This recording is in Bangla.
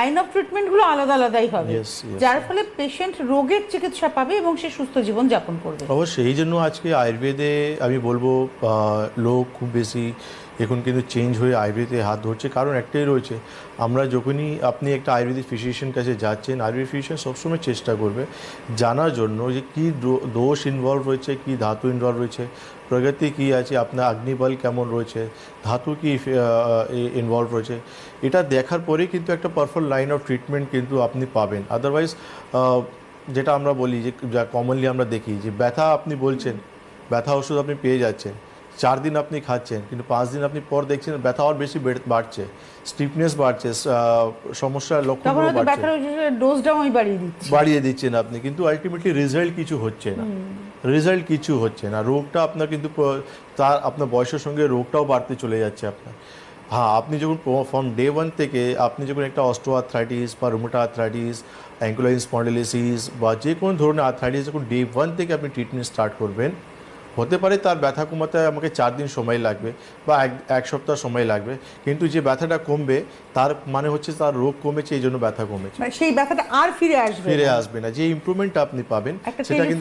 লাইন অফ ট্রিটমেন্টগুলো আলাদা আলাদাই হবে, Yes, yes, যার ফলে পেশেন্ট রোগের চিকিৎসা পাবে এবং সে সুস্থ জীবন যাপন করবে। অবশ্যই এই জন্য আজকে আয়ুর্বেদে আমি বলবো লোক খুব বেশি এখন কিন্তু চেঞ্জ হয়ে আয়ুর্বেদে হাত ধরছে, কারণ একটাই রয়েছে, আমরা যখনই আপনি একটা আয়ুর্বেদিক ফিজিশিয়ান কাছে যাচ্ছেন, আয়ুর্বেদিক ফিজিশিয়ান সবসময় চেষ্টা করবে জানার জন্য যে কী দোষ ইনভলভ রয়েছে, কী ধাতু ইনভলভ রয়েছে, প্রগতি কী আছে, আপনার অগ্নিবল কেমন রয়েছে, ধাতু কি ইনভলভ রয়েছে, এটা দেখার পরেই কিন্তু একটা পারফেক্ট লাইন অফ ট্রিটমেন্ট কিন্তু আপনি পাবেন। আদারওয়াইজ যেটা আমরা বলি যে যা কমনলি আমরা দেখি যে ব্যথা আপনি বলছেন, ব্যথা ওষুধ আপনি পেয়ে যাচ্ছেন, 4 দিন আপনি খাচ্ছেন, কিন্তু 5 দিন আপনি পর দেখছেন ব্যথা আর বেশি বাড়ছে, স্টিফনেস বাড়ছে, সমস্যার লক্ষণগুলো বাড়ছে, ব্যথার ডোজটাও আমি বাড়িয়ে দিচ্ছেন আপনি, কিন্তু আলটিমেটলি রেজাল্ট কিছু হচ্ছে না, রোগটা আপনার কিন্তু তার আপনার বয়সের সঙ্গে রোগটাও বাড়তে চলে যাচ্ছে আপনার। হ্যাঁ, আপনি যখন ফ্রম ডে 1 থেকে আপনি যখন একটা অস্টিওআর্থ্রাইটিস বা রুমেটো আর্থ্রাইটিস, অ্যাঙ্কুলার স্পন্ডিলোসিস বা যে কোনো ধরনের আর্থ্রাইটিস যখন ডে 1 থেকে আপনি ট্রিটমেন্ট স্টার্ট করবেন, হতে পারে তার ব্যথা কমাতে আমাকে 4 দিন সময় লাগবে বা এক সপ্তাহ সময় লাগবে, কিন্তু যে ব্যথাটা কমবে তার মানে হচ্ছে তার রোগ কমেছে, এই জন্য ব্যথা কমেছে, সেই ব্যথাটা আর ফিরে আসবে না, যে ইমপ্রুভমেন্ট আপনি পাবেন একটা সেটা কিন্তু